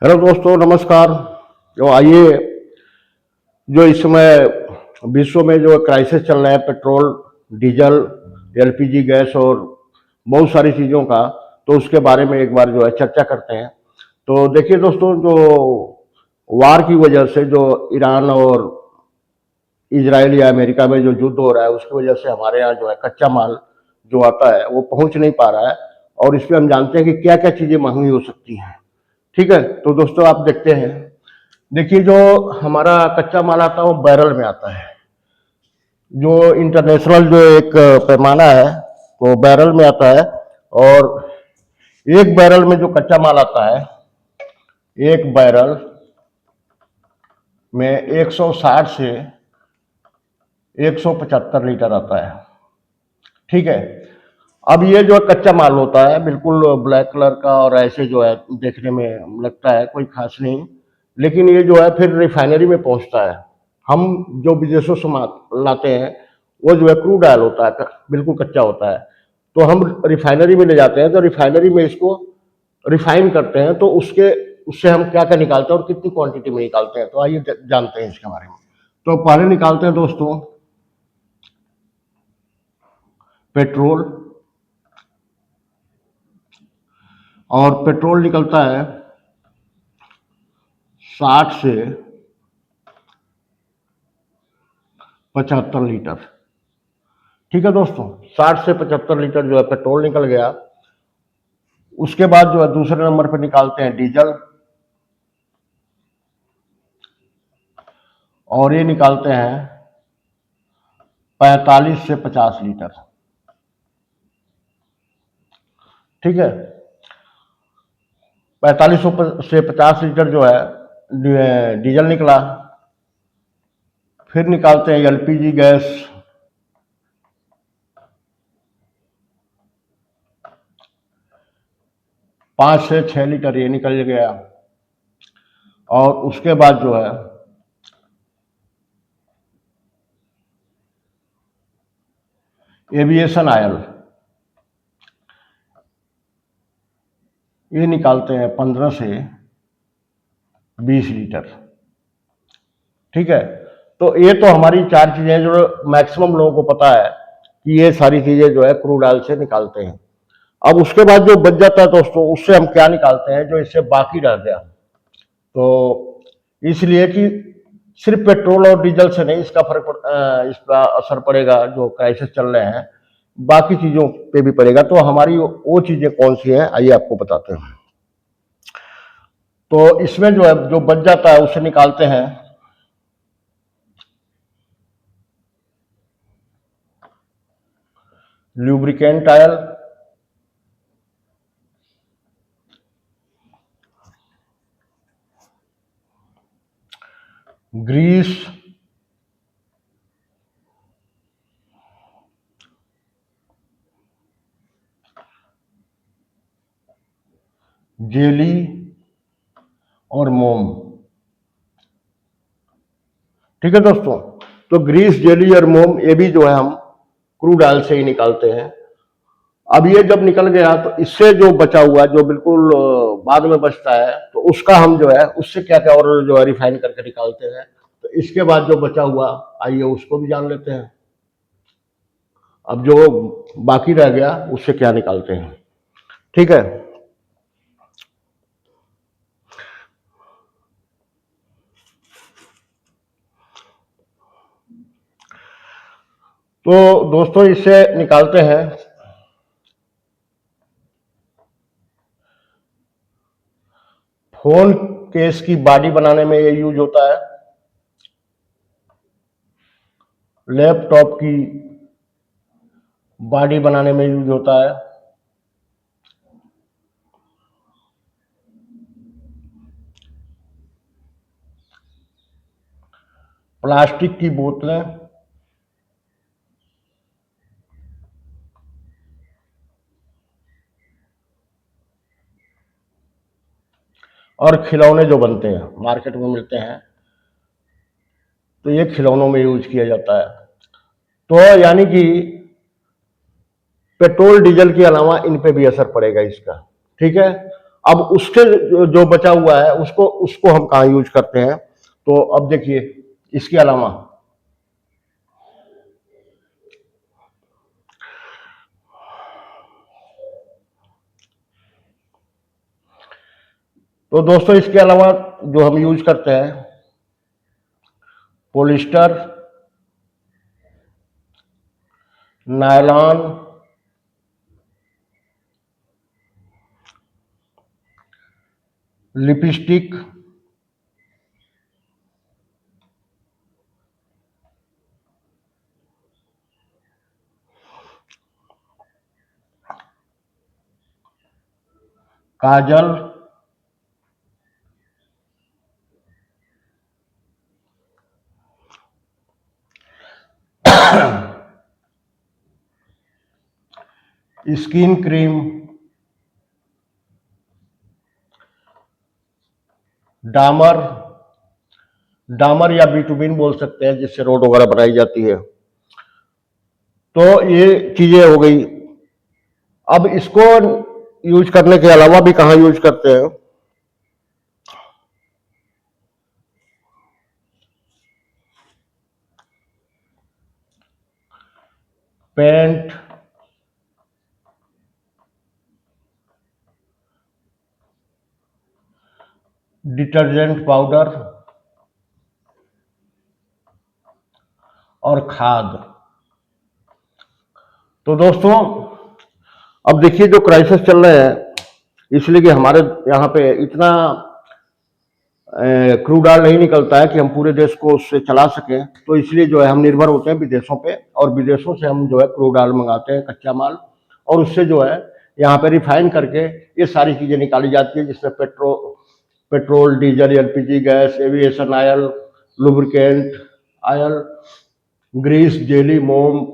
Hello दोस्तों, नमस्कार। तो आइए, जो इस समय विश्व में जो क्राइसिस चल रहा है, पेट्रोल, डीजल, एलपीजी गैस और बहुत सारी चीज़ों का, तो उसके बारे में एक बार जो है चर्चा करते हैं। तो देखिए दोस्तों, जो वार की वजह से जो ईरान और इजराइल या अमेरिका में जो युद्ध हो रहा है, उसकी वजह से हमारे यहाँ जो है कच्चा माल जो आता है वो पहुंच नहीं पा रहा है। और इसमें हम जानते हैं कि क्या क्या चीज़ें महंगी हो सकती हैं। ठीक है, तो दोस्तों आप देखते हैं। देखिए, जो हमारा कच्चा माल आता है वो बैरल में आता है। जो इंटरनेशनल जो एक पैमाना है वो बैरल में आता है। और एक बैरल में जो कच्चा माल आता है, एक बैरल में 160 से 175 लीटर आता है। ठीक है। अब ये जो कच्चा माल होता है बिल्कुल ब्लैक कलर का, और ऐसे जो है देखने में लगता है कोई खास नहीं, लेकिन ये जो है फिर रिफाइनरी में पहुंचता है। हम जो विदेशों से लाते हैं वो जो है क्रूड ऑयल होता है, बिल्कुल कच्चा होता है। तो हम रिफाइनरी में ले जाते हैं, तो रिफाइनरी में इसको रिफाइन करते हैं, तो उससे हम क्या क्या निकालते हैं और कितनी क्वांटिटी में निकालते हैं, तो आइए जानते हैं इसके बारे में। तो पहले निकालते हैं दोस्तों पेट्रोल। और पेट्रोल निकलता है 60 से 75 लीटर। ठीक है दोस्तों, 60 से 75 लीटर जो है पेट्रोल निकल गया। उसके बाद जो है दूसरे नंबर पर निकालते हैं डीजल, और ये निकालते हैं 45 से 50 लीटर। ठीक है, 45 से 50 लीटर जो है डीजल निकला। फिर निकालते हैं एलपीजी गैस, 5 से 6 लीटर ये निकल गया। और उसके बाद जो है एविएशन ऑयल, ये निकालते हैं 15 से 20 लीटर। ठीक है, तो ये तो हमारी चार चीजें जो मैक्सिमम लोगों को पता है कि ये सारी चीजें जो है क्रूड ऑयल से निकालते हैं। अब उसके बाद जो बच जाता है दोस्तों, उससे हम क्या निकालते हैं जो इससे बाकी रह गया। तो इसलिए कि सिर्फ पेट्रोल और डीजल से नहीं इसका असर पड़ेगा, जो क्राइसिस चल रहे हैं बाकी चीजों पे भी पड़ेगा। तो हमारी वो चीजें कौन सी हैं, आइए आपको बताते हैं। तो इसमें जो है जो बच जाता है उसे निकालते हैं ल्यूब्रिकेंट ऑयल, ग्रीस, जेली और मोम। ठीक है दोस्तों, तो ग्रीस, जेली और मोम ये भी जो है हम क्रूड ऑयल से ही निकालते हैं। अब ये जब निकल गया तो इससे जो बचा हुआ जो बिल्कुल बाद में बचता है, तो उसका हम जो है उससे क्या क्या और जो है रिफाइन करके निकालते हैं। तो इसके बाद जो बचा हुआ, आइए उसको भी जान लेते हैं। अब जो बाकी रह गया उससे क्या निकालते हैं। ठीक है, तो दोस्तों इससे निकालते हैं फोन केस की बॉडी बनाने में ये यूज होता है, लैपटॉप की बॉडी बनाने में यूज होता है, प्लास्टिक की बोतलें, और खिलौने जो बनते हैं मार्केट में मिलते हैं, तो ये खिलौनों में यूज किया जाता है। तो यानी कि पेट्रोल डीजल के अलावा इन पे भी असर पड़ेगा इसका। ठीक है, अब उसके जो बचा हुआ है उसको उसको हम कहाँ यूज करते हैं। तो अब देखिए इसके अलावा तो दोस्तों इसके अलावा जो हम यूज करते हैं, पॉलिस्टर, नायलॉन, लिपस्टिक, काजल, स्किन क्रीम, डामर, डामर या बिटुमिन बोल सकते हैं जिससे रोड वगैरह बनाई जाती है। तो ये चीजें हो गई। अब इसको यूज करने के अलावा भी कहाँ यूज करते हैं, पेंट, डिटर्जेंट पाउडर और खाद। तो दोस्तों अब देखिए जो क्राइसिस चल रहे हैं, इसलिए कि हमारे यहाँ पे इतना क्रूड ऑयल नहीं निकलता है कि हम पूरे देश को उससे चला सकें, तो इसलिए जो है हम निर्भर होते हैं विदेशों पे, और विदेशों से हम जो है क्रूड ऑयल मंगाते हैं, कच्चा माल, और उससे जो है यहाँ पे रिफाइन करके ये सारी चीजें निकाली जाती है, जिसमें petrol, diesel, LPG gas, aviation oil, lubricant oil, grease, jelly, मोम,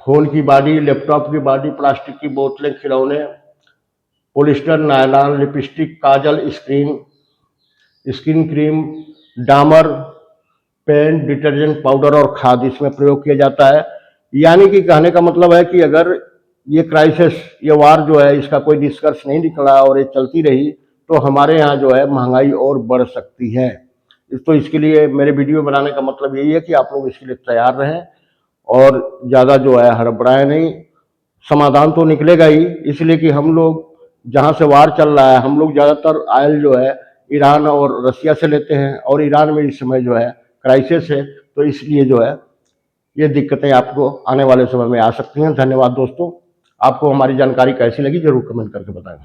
फोन की बॉडी, लैपटॉप की बॉडी, प्लास्टिक की बोतलें, खिलौने, पॉलिस्टर, नायलॉन, लिपस्टिक, काजल, स्किन क्रीम, डामर, पेंट, डिटर्जेंट पाउडर और खाद इसमें प्रयोग किया जाता है। यानी कि कहने का मतलब है कि अगर ये क्राइसिस, ये वार जो है, इसका कोई निष्कर्ष नहीं निकला और ये चलती रही तो हमारे यहाँ जो है महंगाई और बढ़ सकती है। तो इसके लिए मेरे वीडियो बनाने का मतलब यही है कि आप लोग इसके लिए तैयार रहें और ज़्यादा जो है हड़बड़ाएं नहीं। समाधान तो निकलेगा ही, इसलिए कि हम लोग जहाँ से वार चल रहा है, हम लोग ज़्यादातर ऑयल जो है ईरान और रसिया से लेते हैं, और ईरान में इस समय जो है क्राइसिस है, तो इसलिए जो है ये दिक्कतें आपको आने वाले समय में आ सकती हैं। धन्यवाद दोस्तों। आपको हमारी जानकारी कैसी लगी जरूर कमेंट करके बताएं।